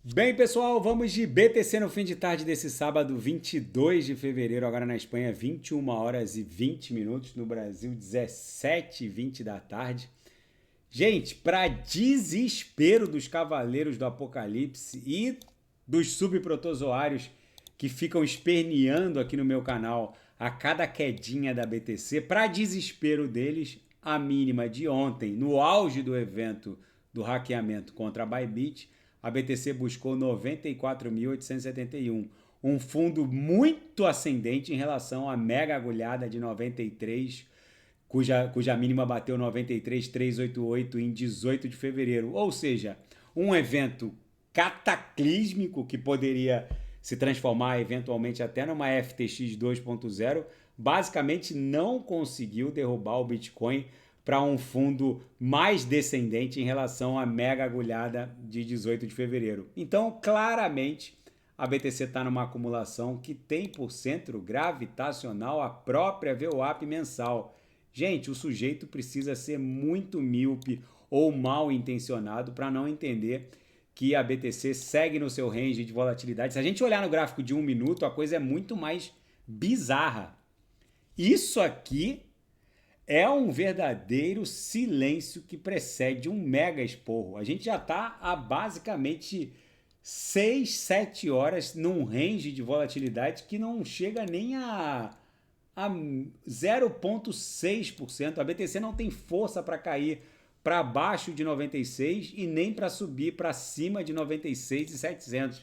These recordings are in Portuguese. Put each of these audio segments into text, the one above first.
Bem, pessoal, vamos de BTC no fim de tarde desse sábado, 22 de fevereiro, agora na Espanha, 21 horas e 20 minutos, no Brasil, 17h20 da tarde. Gente, para desespero dos cavaleiros do Apocalipse e dos subprotozoários que ficam esperneando aqui no meu canal a cada quedinha da BTC, para desespero deles, a mínima de ontem, no auge do evento do hackeamento contra a Bybit, a BTC buscou 94.871, um fundo muito ascendente em relação à mega agulhada de 93, cuja mínima bateu 93.388 em 18 de fevereiro. Ou seja, um evento cataclísmico que poderia se transformar eventualmente até numa FTX 2.0, basicamente não conseguiu derrubar o Bitcoin para um fundo mais descendente em relação à mega agulhada de 18 de fevereiro. Então, claramente, a BTC está numa acumulação que tem por centro gravitacional a própria VWAP mensal. Gente, o sujeito precisa ser muito míope ou mal intencionado para não entender que a BTC segue no seu range de volatilidade. Se a gente olhar no gráfico de 1 minuto, a coisa é muito mais bizarra. Isso aqui é um verdadeiro silêncio que precede um mega esporro. A gente já está há basicamente 6, 7 horas num range de volatilidade que não chega nem a 0,6%. A BTC não tem força para cair para baixo de 96 e nem para subir para cima de 96.700.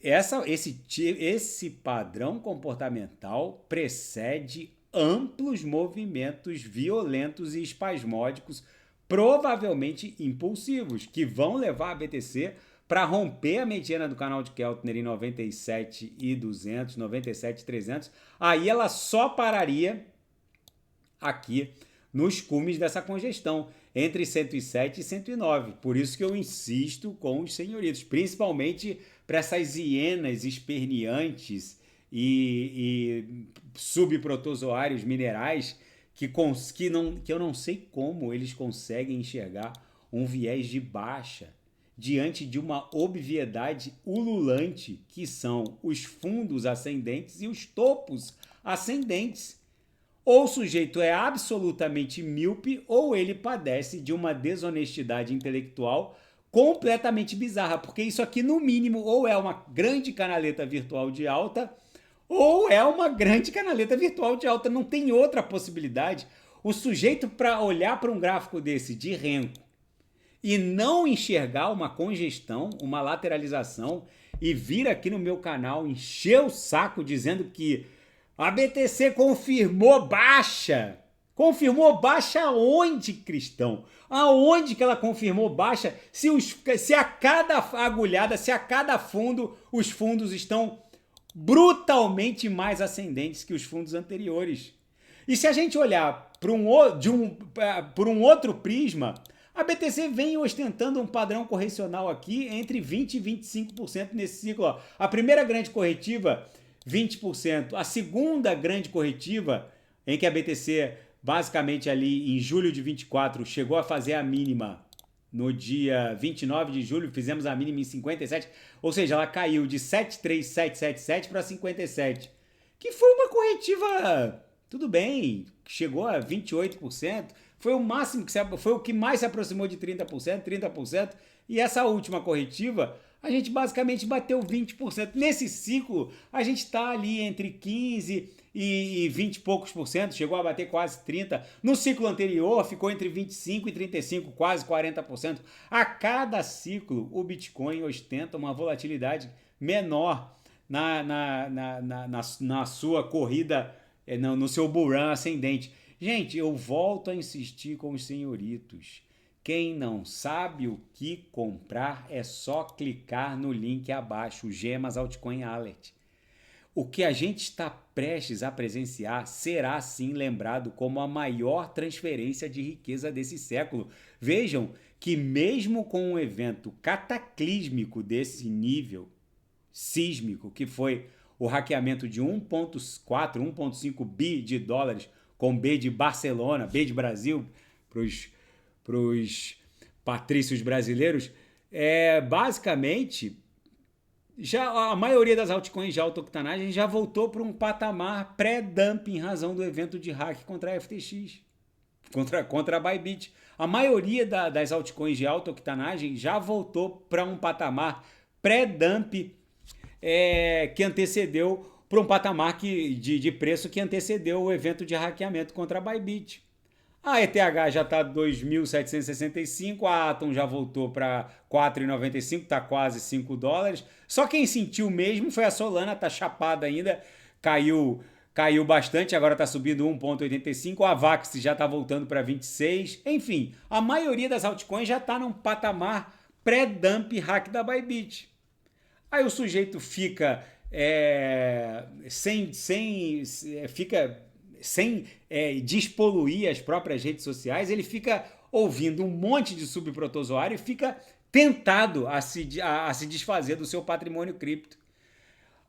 Esse padrão comportamental precede amplos movimentos violentos e espasmódicos, provavelmente impulsivos, que vão levar a BTC para romper a mediana do canal de Keltner em 97.200, 97.300. Aí ela só pararia aqui nos cumes dessa congestão, entre 107 e 109. Por isso que eu insisto com os senhoritos, principalmente para essas hienas esperneantes e subprotozoários minerais que eu não sei como eles conseguem enxergar um viés de baixa diante de uma obviedade ululante que são os fundos ascendentes e os topos ascendentes. Ou o sujeito é absolutamente míope ou ele padece de uma desonestidade intelectual completamente bizarra, porque isso aqui no mínimo ou é uma grande canaleta virtual de alta ou é uma grande canaleta virtual de alta, não tem outra possibilidade. O sujeito, para olhar para um gráfico desse de renco e não enxergar uma congestão, uma lateralização, e vir aqui no meu canal encher o saco dizendo que a BTC confirmou baixa. Confirmou baixa aonde, cristão? Aonde que ela confirmou baixa? Se a cada agulhada, se a cada fundo, os fundos estão brutalmente mais ascendentes que os fundos anteriores. E se a gente olhar por um outro prisma, a BTC vem ostentando um padrão correcional aqui entre 20% e 25% nesse ciclo. Ó. A primeira grande corretiva, 20%. A segunda grande corretiva, em que a BTC, basicamente ali em julho de 24, chegou a fazer a mínima no dia 29 de julho, fizemos a mínima em 57, ou seja, ela caiu de 73777 para 57, que foi uma corretiva, tudo bem, chegou a 28%, foi o máximo foi o que mais se aproximou de 30%, e essa última corretiva a gente basicamente bateu 20%. Nesse ciclo, a gente está ali entre 15 e 20 e poucos por cento, chegou a bater quase 30%. No ciclo anterior, ficou entre 25 e 35%, quase 40%. A cada ciclo, o Bitcoin ostenta uma volatilidade menor na sua corrida, no seu bull run ascendente. Gente, eu volto a insistir com os senhoritos. Quem não sabe o que comprar é só clicar no link abaixo, o Gemas Altcoin Alert. O que a gente está prestes a presenciar será sim lembrado como a maior transferência de riqueza desse século. Vejam que mesmo com um evento cataclísmico desse nível, sísmico, que foi o hackeamento de 1,4, 1,5 bi de dólares, com B de Barcelona, B de Brasil, para os patrícios brasileiros, basicamente, já a maioria das altcoins de alta octanagem já voltou para um patamar pré-dump em razão do evento de hack contra a FTX, contra a Bybit. A maioria das altcoins de alta octanagem já voltou para um patamar pré-dump que antecedeu, para um patamar de preço que antecedeu o evento de hackeamento contra a Bybit. A ETH já está 2.765, a Atom já voltou para 4,95, está quase $5. Só quem sentiu mesmo foi a Solana, está chapada ainda, caiu bastante, agora está subindo 1,85, a Avax já está voltando para 26. Enfim, a maioria das altcoins já está num patamar pré-dump hack da Bybit. Aí o sujeito fica sem despoluir as próprias redes sociais, ele fica ouvindo um monte de subprotozoário e fica tentado a se desfazer do seu patrimônio cripto.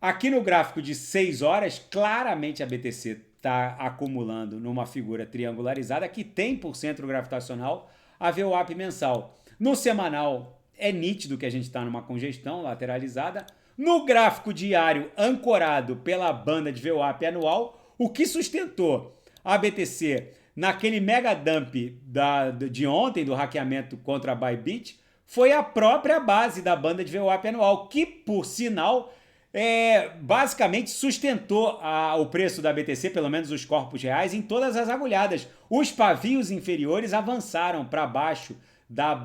Aqui no gráfico de 6 horas, claramente a BTC está acumulando numa figura triangularizada que tem por centro gravitacional a VWAP mensal. No semanal é nítido que a gente está numa congestão lateralizada. No gráfico diário ancorado pela banda de VWAP anual, o que sustentou a BTC naquele mega dump de ontem, do hackeamento contra a Bybit, foi a própria base da banda de VWAP anual, que, por sinal, basicamente sustentou o preço da BTC, pelo menos os corpos reais, em todas as agulhadas. Os pavios inferiores avançaram para baixo da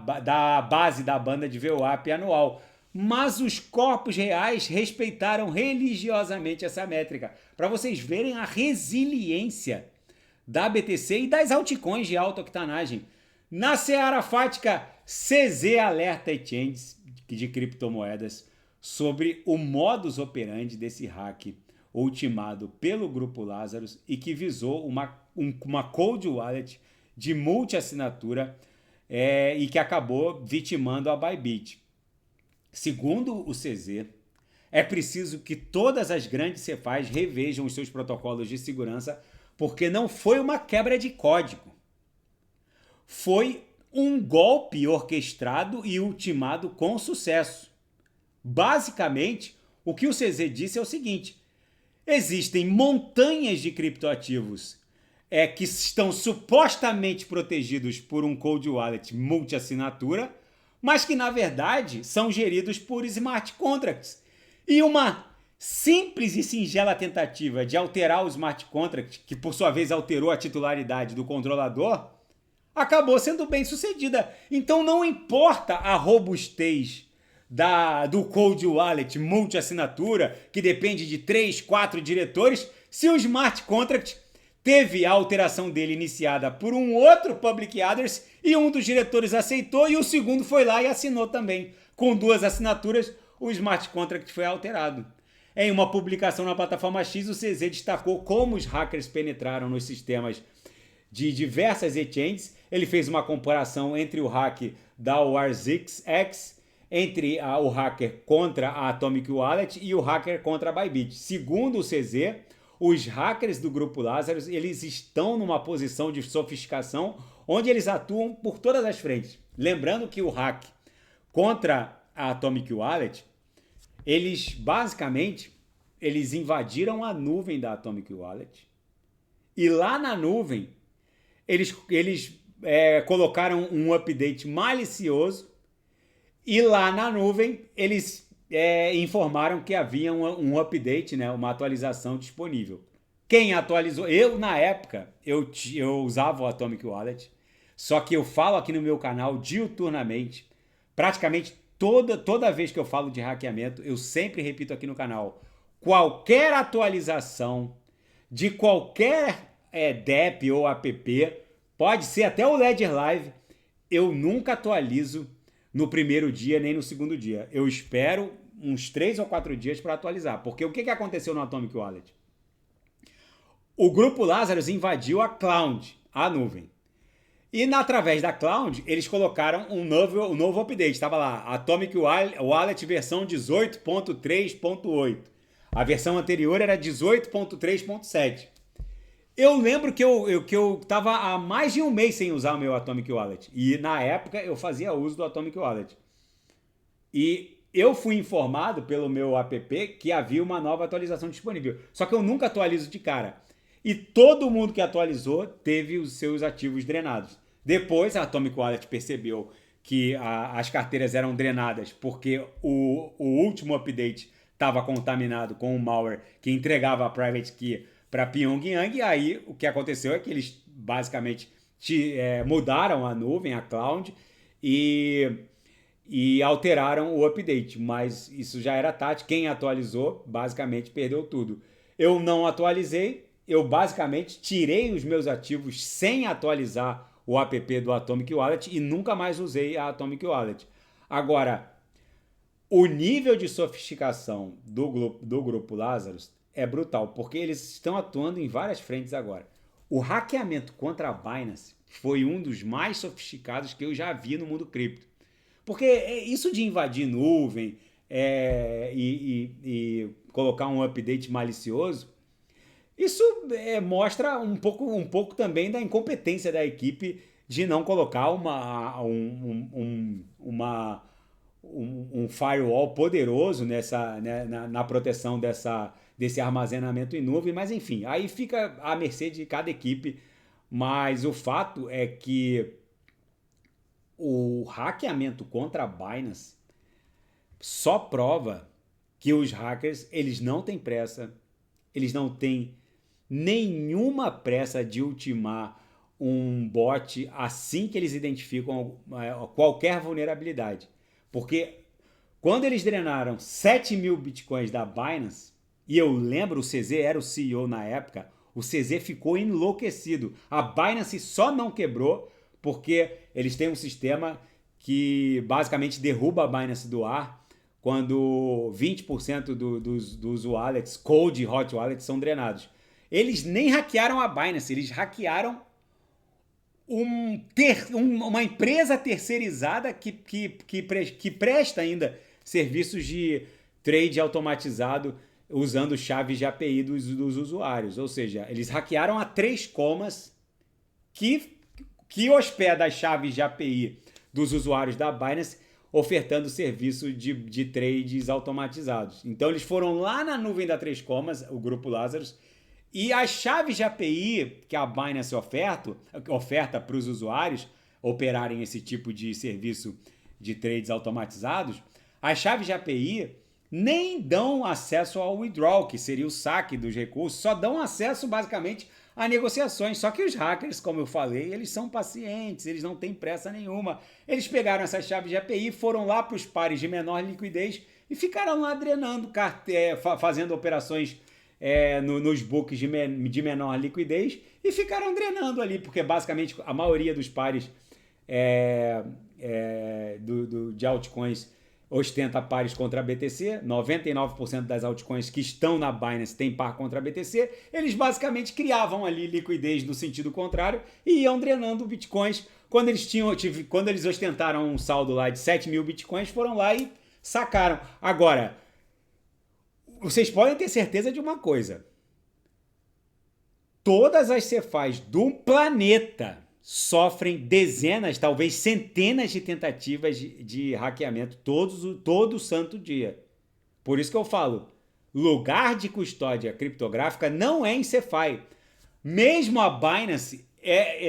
base da banda de VWAP anual. Mas os corpos reais respeitaram religiosamente essa métrica, para vocês verem a resiliência da BTC e das altcoins de alta octanagem. Na seara fática, CZ alerta exchanges de criptomoedas sobre o modus operandi desse hack ultimado pelo Grupo Lazarus e que visou uma cold wallet de multi-assinatura e que acabou vitimando a Bybit. Segundo o CZ, é preciso que todas as grandes cefais revejam os seus protocolos de segurança, porque não foi uma quebra de código. Foi um golpe orquestrado e ultimado com sucesso. Basicamente, o que o CZ disse é o seguinte: existem montanhas de criptoativos que estão supostamente protegidos por um cold wallet multi-assinatura, mas que na verdade são geridos por smart contracts. E uma simples e singela tentativa de alterar o smart contract, que por sua vez alterou a titularidade do controlador, acabou sendo bem sucedida. Então não importa a robustez do cold wallet multi-assinatura, que depende de 3, 4 diretores, se o smart contract teve a alteração dele iniciada por um outro public address e um dos diretores aceitou e o segundo foi lá e assinou também. Com 2 assinaturas, o smart contract foi alterado. Em uma publicação na plataforma X, o CZ destacou como os hackers penetraram nos sistemas de diversas exchanges. Ele fez uma comparação entre o hack da WarzXX, entre o hacker contra a Atomic Wallet e o hacker contra a Bybit. Segundo o CZ, os hackers do Grupo Lazarus, eles estão numa posição de sofisticação onde eles atuam por todas as frentes. Lembrando que o hack contra a Atomic Wallet, eles invadiram a nuvem da Atomic Wallet e lá na nuvem eles colocaram um update malicioso e lá na nuvem eles informaram que havia um update, né, uma atualização disponível. Quem atualizou? Eu, na época, eu usava o Atomic Wallet, só que eu falo aqui no meu canal diuturnamente, praticamente toda vez que eu falo de hackeamento, eu sempre repito aqui no canal, qualquer atualização de qualquer DEP ou app, pode ser até o Ledger Live, eu nunca atualizo no primeiro dia nem no segundo dia. Eu espero uns 3 ou 4 dias para atualizar. Porque o que aconteceu no Atomic Wallet? O Grupo Lazarus invadiu a Cloud, a nuvem. E através da Cloud, eles colocaram um novo update. Estava lá, Atomic Wallet versão 18.3.8. A versão anterior era 18.3.7. Eu lembro que eu estava há mais de um mês sem usar o meu Atomic Wallet. E na época eu fazia uso do Atomic Wallet. E eu fui informado pelo meu app que havia uma nova atualização disponível. Só que eu nunca atualizo de cara. E todo mundo que atualizou teve os seus ativos drenados. Depois a Atomic Wallet percebeu que as carteiras eram drenadas porque o último update estava contaminado com um malware que entregava a private key para Pyongyang. E aí o que aconteceu é que eles basicamente mudaram a nuvem, a cloud, e alteraram o update, mas isso já era tático. Quem atualizou basicamente perdeu tudo. Eu não atualizei, eu basicamente tirei os meus ativos sem atualizar o app do Atomic Wallet e nunca mais usei a Atomic Wallet. Agora, o nível de sofisticação do grupo Lazarus é brutal, porque eles estão atuando em várias frentes agora. O hackeamento contra a Binance foi um dos mais sofisticados que eu já vi no mundo cripto. Porque isso de invadir nuvem e colocar um update malicioso, isso mostra um pouco também da incompetência da equipe de não colocar um firewall poderoso na proteção desse armazenamento em nuvem. Mas enfim, aí fica à mercê de cada equipe. Mas o fato é que o hackeamento contra a Binance só prova que os hackers, eles não têm pressa, eles não têm nenhuma pressa de ultimar um bot assim que eles identificam qualquer vulnerabilidade. Porque quando eles drenaram 7 mil bitcoins da Binance, e eu lembro, o CZ era o CEO na época, o CZ ficou enlouquecido. A Binance só não quebrou porque eles têm um sistema que basicamente derruba a Binance do ar quando 20% dos wallets, cold e hot wallets, são drenados. Eles nem hackearam a Binance, eles hackearam uma empresa terceirizada que presta ainda serviços de trade automatizado usando chaves de API dos usuários. Ou seja, eles hackearam a 3 comas que hospeda as chaves de API dos usuários da Binance, ofertando serviço de trades automatizados. Então eles foram lá na nuvem da 3 comas, o grupo Lazarus, e as chaves de API que a Binance oferta para os usuários operarem esse tipo de serviço de trades automatizados, as chaves de API nem dão acesso ao withdrawal, que seria o saque dos recursos, só dão acesso basicamente a negociações. Só que os hackers, como eu falei, eles são pacientes, eles não têm pressa nenhuma. Eles pegaram essas chaves de API, foram lá para os pares de menor liquidez e ficaram lá drenando, fazendo operações nos books de menor liquidez e ficaram drenando ali, porque basicamente a maioria dos pares de altcoins ostenta pares contra a BTC, 99% das altcoins que estão na Binance tem par contra a BTC, eles basicamente criavam ali liquidez no sentido contrário e iam drenando bitcoins. Quando eles ostentaram um saldo lá de 7 mil bitcoins, foram lá e sacaram. Agora, vocês podem ter certeza de uma coisa: todas as Cefais do planeta sofrem dezenas, talvez centenas de tentativas de hackeamento todo santo dia. Por isso que eu falo, lugar de custódia criptográfica não é em Cefi. Mesmo a Binance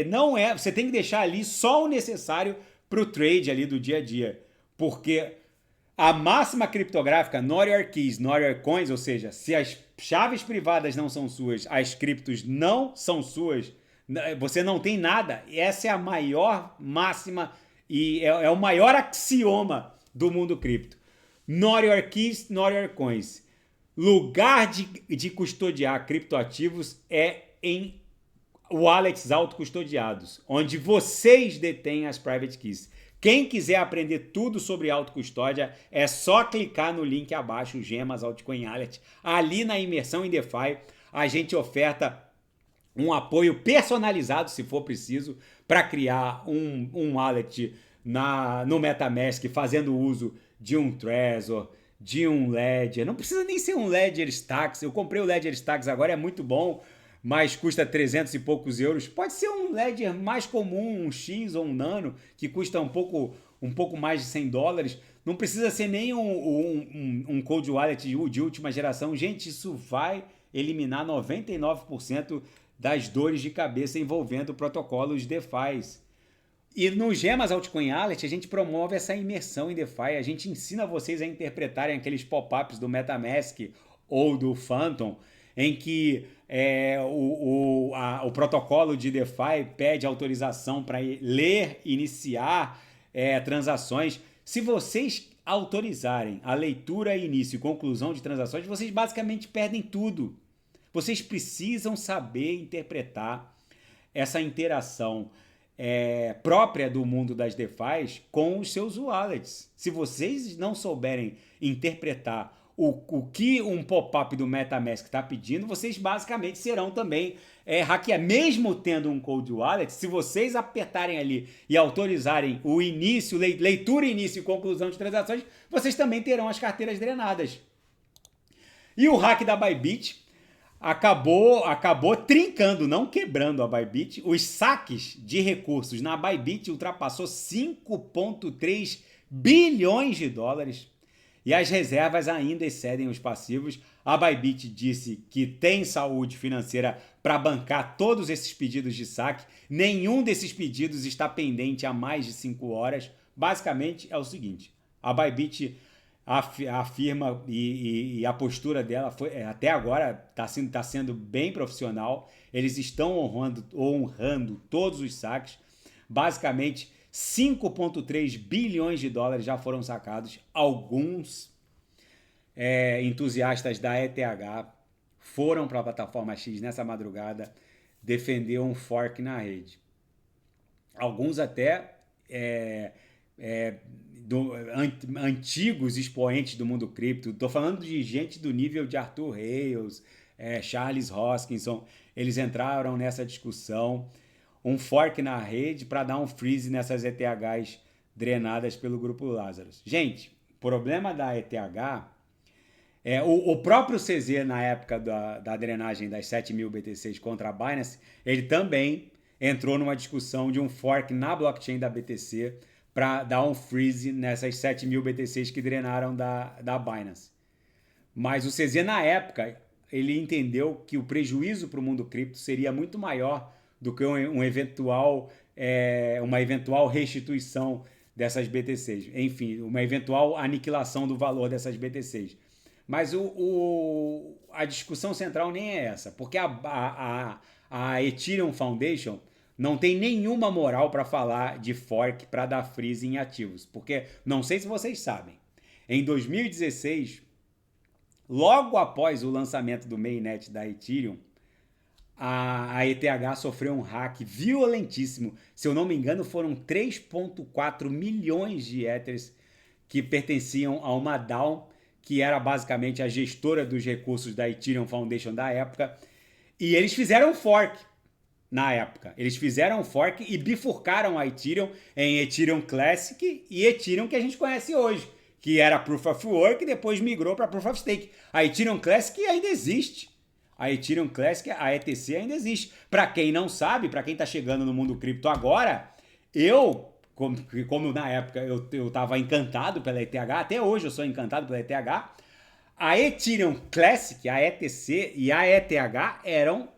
não é. Você tem que deixar ali só o necessário para o trade ali do dia a dia. Porque a máxima criptográfica, not your keys, not your coins, ou seja, se as chaves privadas não são suas, as criptos não são suas, você não tem nada. Essa é a maior máxima e é o maior axioma do mundo cripto. Not your keys, not your coins. Lugar de custodiar criptoativos é em wallets autocustodiados, onde vocês detêm as private keys. Quem quiser aprender tudo sobre autocustódia, é só clicar no link abaixo, Gemas Altcoin Wallet. Ali na imersão em DeFi, a gente oferta um apoio personalizado, se for preciso, para criar um wallet no MetaMask, fazendo uso de um Trezor, de um Ledger. Não precisa nem ser um Ledger Stacks. Eu comprei o Ledger Stacks agora, é muito bom, mas custa 300 e poucos euros. Pode ser um Ledger mais comum, um X ou um Nano, que custa um pouco mais de $100. Não precisa ser nem um cold wallet de última geração. Gente, isso vai eliminar 99% das dores de cabeça envolvendo protocolos DeFi. E no Gemas Altcoin Wallet a gente promove essa imersão em DeFi, a gente ensina vocês a interpretarem aqueles pop-ups do MetaMask ou do Phantom, em que o protocolo de DeFi pede autorização para ler, iniciar transações. Se vocês autorizarem a leitura, início e conclusão de transações, vocês basicamente perdem tudo. Vocês precisam saber interpretar essa interação própria do mundo das DeFis com os seus wallets. Se vocês não souberem interpretar o que um pop-up do MetaMask está pedindo, vocês basicamente serão também hackeados. Mesmo tendo um cold wallet, se vocês apertarem ali e autorizarem o início, leitura, início e conclusão de transações, vocês também terão as carteiras drenadas. E o hack da Bybit acabou trincando, não quebrando a Bybit. Os saques de recursos na Bybit ultrapassou 5,3 bilhões de dólares e as reservas ainda excedem os passivos. A Bybit disse que tem saúde financeira para bancar todos esses pedidos de saque. Nenhum desses pedidos está pendente há mais de 5 horas. Basicamente é o seguinte, a Bybit afirma e a postura dela foi, até agora está sendo bem profissional. Eles estão honrando todos os saques. Basicamente 5,3 bilhões de dólares já foram sacados. Alguns entusiastas da ETH foram para a plataforma X nessa madrugada defender um fork na rede. Alguns até antigos expoentes do mundo cripto. Estou falando de gente do nível de Arthur Hayes, Charles Hoskinson. Eles entraram nessa discussão. Um fork na rede para dar um freeze nessas ETHs drenadas pelo grupo Lazarus. Gente, o problema da ETH o próprio CZ, na época da drenagem das 7.000 BTCs contra a Binance, ele também entrou numa discussão de um fork na blockchain da BTC para dar um freeze nessas 7.000 BTCs que drenaram da Binance. Mas o CZ, na época, ele entendeu que o prejuízo para o mundo cripto seria muito maior do que uma eventual restituição dessas BTCs. Enfim, uma eventual aniquilação do valor dessas BTCs. Mas a discussão central nem é essa, porque a Ethereum Foundation não tem nenhuma moral para falar de fork para dar freeze em ativos. Porque, não sei se vocês sabem, em 2016, logo após o lançamento do mainnet da Ethereum, a ETH sofreu um hack violentíssimo. Se eu não me engano, foram 3,4 milhões de Ethers que pertenciam a uma DAO, que era basicamente a gestora dos recursos da Ethereum Foundation da época. E eles fizeram um fork na época. Eles fizeram um fork e bifurcaram a Ethereum em Ethereum Classic e Ethereum que a gente conhece hoje, que era Proof of Work e depois migrou para Proof of Stake. A Ethereum Classic ainda existe. A Ethereum Classic, a ETC ainda existe. Para quem não sabe, para quem está chegando no mundo cripto agora, como na época eu estava encantado pela ETH, até hoje eu sou encantado pela ETH, a Ethereum Classic, a ETC e a ETH eram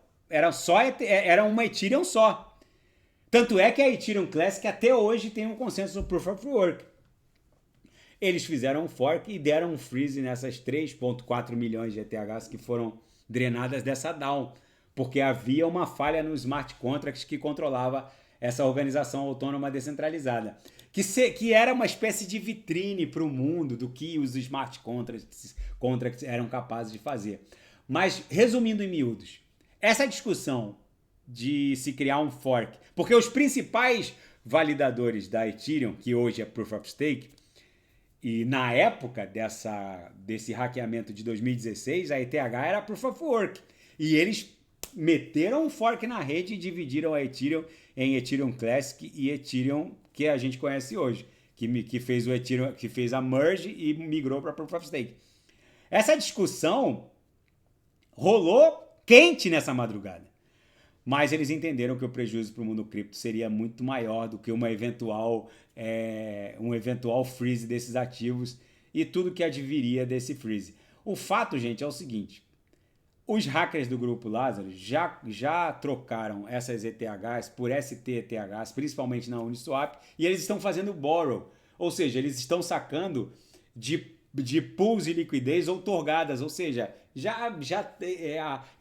uma Ethereum só. Tanto é que a Ethereum Classic até hoje tem um consenso do Proof of Work. Eles fizeram um fork e deram um freeze nessas 3,4 milhões de ETHs que foram drenadas dessa DAO, porque havia uma falha no smart contracts que controlava essa organização autônoma descentralizada, que era uma espécie de vitrine para o mundo do que os smart contracts eram capazes de fazer. Mas, resumindo em miúdos, essa discussão de se criar um fork, porque os principais validadores da Ethereum, que hoje é Proof of Stake, e na época desse hackeamento de 2016, a ETH era Proof of Work. E eles meteram um fork na rede e dividiram a Ethereum em Ethereum Classic e Ethereum que a gente conhece hoje, que fez o Ethereum, que fez a merge e migrou para Proof of Stake. Essa discussão rolou quente nessa madrugada. mas eles entenderam que o prejuízo para o mundo cripto seria muito maior do que um eventual freeze desses ativos e tudo que adviria desse freeze. O fato, gente, é o seguinte: os hackers do grupo Lazarus já trocaram essas ETHs por STETHs, principalmente na Uniswap, e eles estão fazendo borrow, ou seja, eles estão sacando de pools de liquidez outorgadas, ou seja,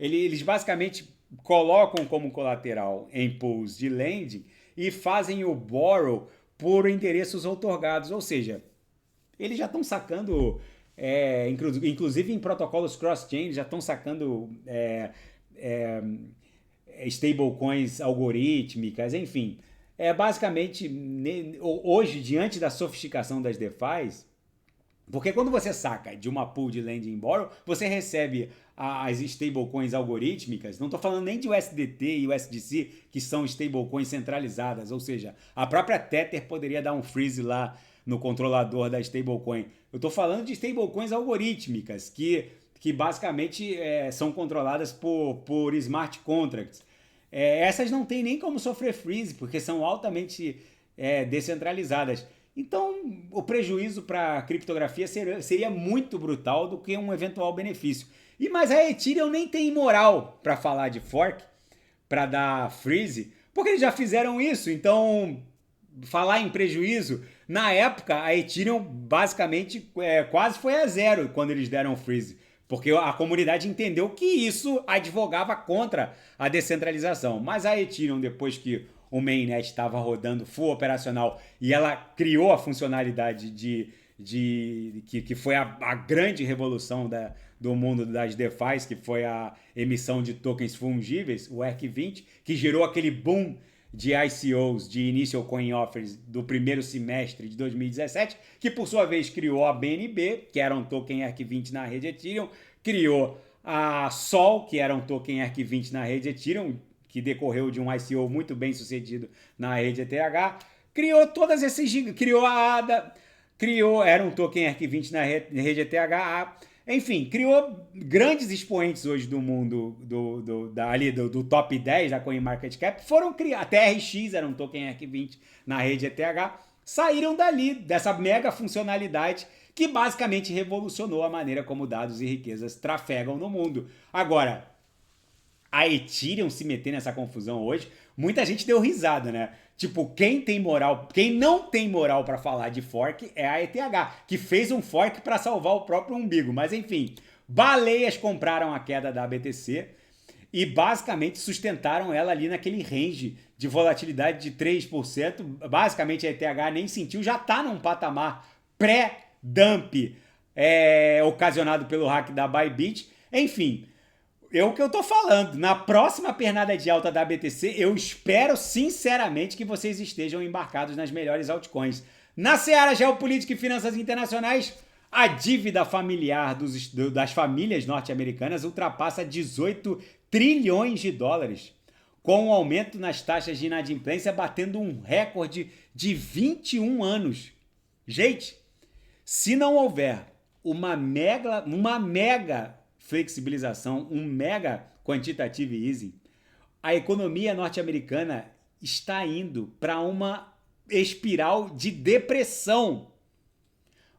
eles basicamente colocam como colateral em pools de lending e fazem o borrow por endereços outorgados, ou seja, eles já estão sacando, inclusive em protocolos cross-chain, já estão sacando stablecoins algorítmicas, enfim. Basicamente, hoje, diante da sofisticação das DeFis, porque quando você saca de uma pool de lending borrow, você recebe as stablecoins algorítmicas, não estou falando nem de USDT e USDC, que são stablecoins centralizadas, ou seja, a própria Tether poderia dar um freeze lá no controlador da stablecoin. Eu estou falando de stablecoins algorítmicas, que basicamente são controladas por smart contracts. Essas não tem nem como sofrer freeze, porque são altamente descentralizadas. Então, o prejuízo para a criptografia seria muito brutal do que um eventual benefício. Mas a Ethereum nem tem moral para falar de fork, para dar freeze, porque eles já fizeram isso. Então, falar em prejuízo, na época a Ethereum basicamente quase foi a zero quando eles deram freeze, porque a comunidade entendeu que isso advogava contra a descentralização. Mas a Ethereum, depois que o mainnet estava rodando full operacional e ela criou a funcionalidade que foi a grande revolução do mundo das DeFis, que foi a emissão de tokens fungíveis, o ERC20, que gerou aquele boom de ICOs, de Initial Coin Offers, do primeiro semestre de 2017, que por sua vez criou a BNB, que era um token ERC20 na rede Ethereum, criou a Sol, que era um token ERC20 na rede Ethereum, que decorreu de um ICO muito bem sucedido na rede ETH, criou todas esses, criou a ADA, era um token ERC20 na rede ETH, enfim, criou grandes expoentes hoje do mundo do top 10 da CoinMarketCap, foram criar, a TRX era um token ERC20 na rede ETH, saíram dali, dessa mega funcionalidade que basicamente revolucionou a maneira como dados e riquezas trafegam no mundo. Agora, a Ethereum se meter nessa confusão hoje, muita gente deu risada, né? Tipo, quem não tem moral para falar de fork é a ETH, que fez um fork para salvar o próprio umbigo. Mas enfim, baleias compraram a queda da BTC e basicamente sustentaram ela ali naquele range de volatilidade de 3%. Basicamente a ETH nem sentiu, já está num patamar pré-dump ocasionado pelo hack da Bybit. Enfim, o que eu tô falando, na próxima pernada de alta da BTC, eu espero sinceramente que vocês estejam embarcados nas melhores altcoins. Na seara geopolítica e finanças internacionais, a dívida familiar das famílias norte-americanas ultrapassa 18 trilhões de dólares, com um aumento nas taxas de inadimplência batendo um recorde de 21 anos. Gente, se não houver uma mega flexibilização, um mega quantitative easing, a economia norte-americana está indo para uma espiral de depressão.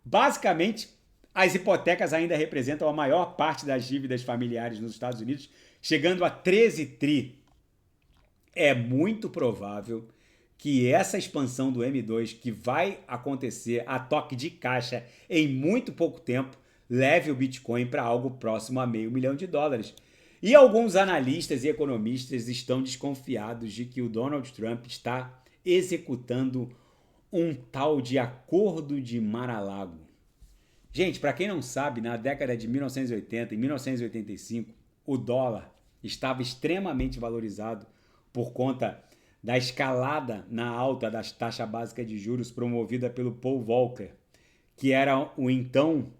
Basicamente, as hipotecas ainda representam a maior parte das dívidas familiares nos Estados Unidos, chegando a 13 tri. É muito provável que essa expansão do M2, que vai acontecer a toque de caixa em muito pouco tempo, leve o Bitcoin para algo próximo a $500 milhão. E alguns analistas e economistas estão desconfiados de que o Donald Trump está executando um tal de Acordo de Mar-a-Lago. Gente, para quem não sabe, na década de 1980 e 1985, o dólar estava extremamente valorizado por conta da escalada na alta da taxa básica de juros promovida pelo Paul Volcker, que era o então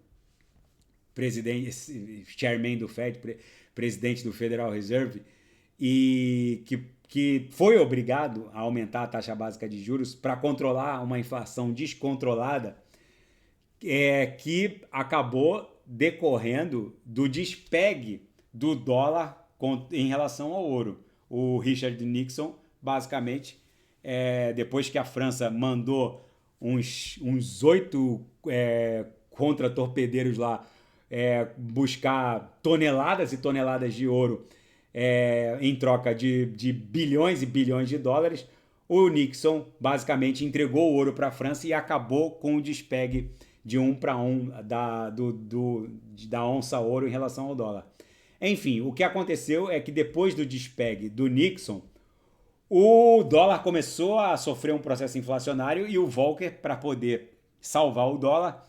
chairman do Fed, presidente do Federal Reserve, e que foi obrigado a aumentar a taxa básica de juros para controlar uma inflação descontrolada, que acabou decorrendo do despegue do dólar em relação ao ouro. o Richard Nixon, basicamente, depois que a França mandou uns 8 contra-torpedeiros lá buscar toneladas e toneladas de ouro em troca de bilhões e bilhões de dólares, o Nixon basicamente entregou o ouro para a França e acabou com o despegue de 1 para 1 da onça ouro em relação ao dólar. Enfim, o que aconteceu é que depois do despegue do Nixon, o dólar começou a sofrer um processo inflacionário e o Volcker, para poder salvar o dólar,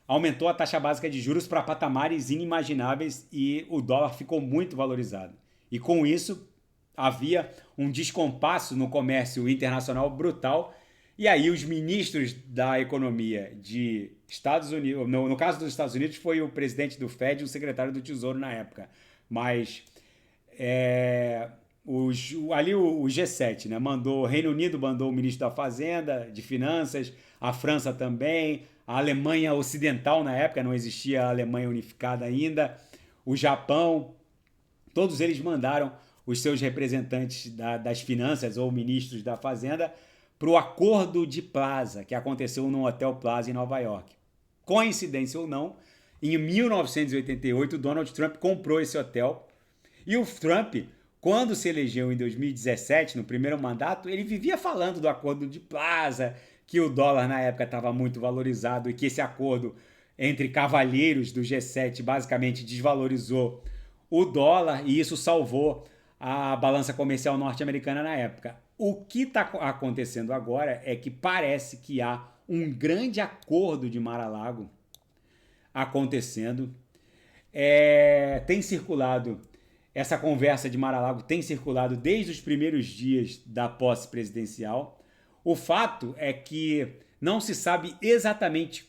aumentou a taxa básica de juros para patamares inimagináveis e o dólar ficou muito valorizado. E com isso, havia um descompasso no comércio internacional brutal. E aí os ministros da economia de Estados Unidos, no caso dos Estados Unidos foi o presidente do Fed e o secretário do Tesouro na época, mas ali o G7, né, mandou, o Reino Unido mandou o ministro da Fazenda, de Finanças, a França também, a Alemanha Ocidental na época, não existia a Alemanha unificada ainda, o Japão, todos eles mandaram os seus representantes das finanças ou ministros da Fazenda para o Acordo de Plaza, que aconteceu no Hotel Plaza em Nova York. Coincidência ou não, em 1988, Donald Trump comprou esse hotel e o Trump, quando se elegeu em 2017, no primeiro mandato, ele vivia falando do Acordo de Plaza, que o dólar na época estava muito valorizado e que esse acordo entre cavalheiros do G7 basicamente desvalorizou o dólar e isso salvou a balança comercial norte-americana na época. O que está acontecendo agora é que parece que há um grande acordo de Mar-a-Lago acontecendo. Tem circulado, essa conversa de Mar-a-Lago tem circulado desde os primeiros dias da posse presidencial. O fato é que não se sabe exatamente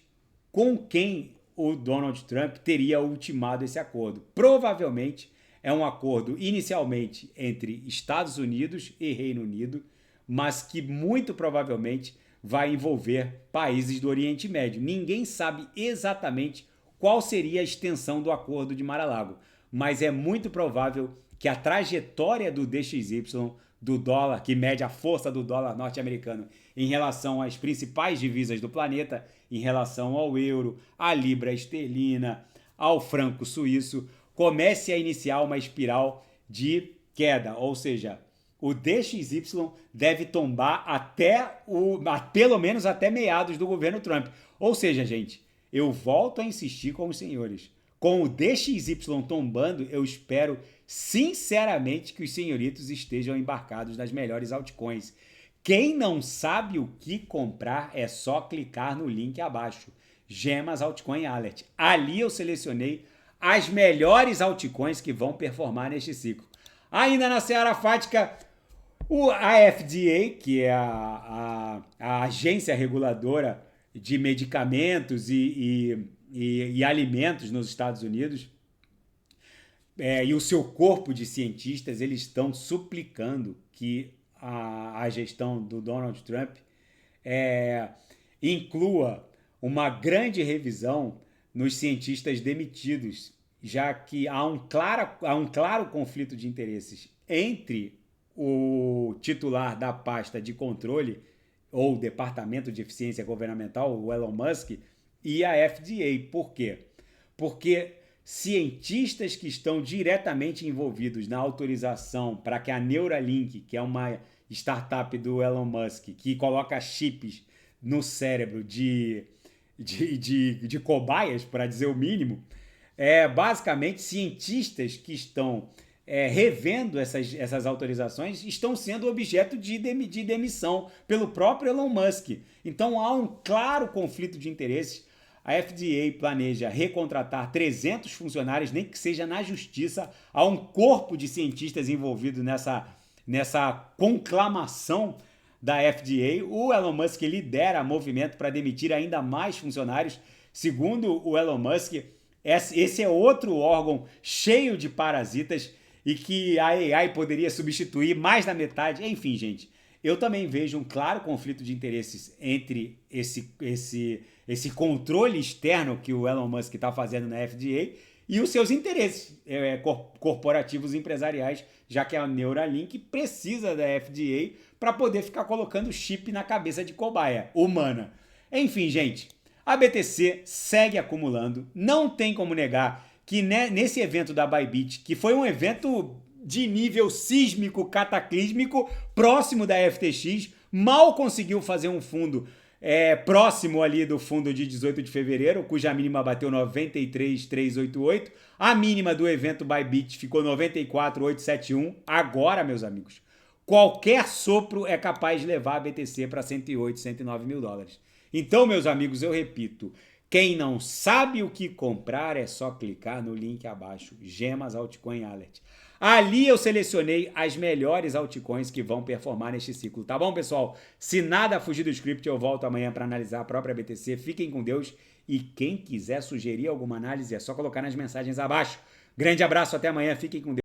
com quem o Donald Trump teria ultimado esse acordo. Provavelmente é um acordo inicialmente entre Estados Unidos e Reino Unido, mas que muito provavelmente vai envolver países do Oriente Médio. Ninguém sabe exatamente qual seria a extensão do acordo de Mar-a-Lago, mas é muito provável que a trajetória do DXY, do dólar, que mede a força do dólar norte-americano em relação às principais divisas do planeta, em relação ao euro, à libra esterlina, ao franco suíço, comece a iniciar uma espiral de queda, ou seja, o DXY deve tombar pelo menos até meados do governo Trump. Ou seja, gente, eu volto a insistir com os senhores. Com o DXY tombando, eu espero sinceramente que os senhoritos estejam embarcados nas melhores altcoins. Quem não sabe o que comprar é só clicar no link abaixo. Gemas Altcoin Alert. Ali eu selecionei as melhores altcoins que vão performar neste ciclo. Ainda na seara fática, a FDA, que é a agência reguladora de medicamentos e alimentos nos Estados Unidos, e o seu corpo de cientistas, eles estão suplicando que a gestão do Donald Trump inclua uma grande revisão nos cientistas demitidos, já que há um claro conflito de interesses entre o titular da pasta de controle ou Departamento de Eficiência Governamental, o Elon Musk, e a FDA. Por quê? Porque cientistas que estão diretamente envolvidos na autorização para que a Neuralink, que é uma startup do Elon Musk, que coloca chips no cérebro de cobaias, para dizer o mínimo, basicamente cientistas que estão revendo essas autorizações estão sendo objeto de demissão pelo próprio Elon Musk. Então há um claro conflito de interesses. A FDA planeja recontratar 300 funcionários, nem que seja na justiça. Há um corpo de cientistas envolvido nessa conclamação da FDA. O Elon Musk lidera movimento para demitir ainda mais funcionários. Segundo o Elon Musk, esse é outro órgão cheio de parasitas e que a AI poderia substituir mais da metade. Enfim, gente, eu também vejo um claro conflito de interesses entre esse controle externo que o Elon Musk está fazendo na FDA e os seus interesses corporativos e empresariais, já que a Neuralink precisa da FDA para poder ficar colocando chip na cabeça de cobaia humana. Enfim, gente, a BTC segue acumulando, não tem como negar que nesse evento da Bybit, que foi um evento de nível sísmico, cataclísmico, próximo da FTX, mal conseguiu fazer um fundo próximo ali do fundo de 18 de fevereiro, cuja mínima bateu 93.388, a mínima do evento Bybit ficou 94.871. Agora, meus amigos, qualquer sopro é capaz de levar a BTC para 108, 109 mil dólares. Então, meus amigos, eu repito, quem não sabe o que comprar é só clicar no link abaixo, Gemas Altcoin Alert. Ali eu selecionei as melhores altcoins que vão performar neste ciclo, tá bom, pessoal? Se nada fugir do script, eu volto amanhã para analisar a própria BTC. Fiquem com Deus e quem quiser sugerir alguma análise é só colocar nas mensagens abaixo. Grande abraço, até amanhã, fiquem com Deus.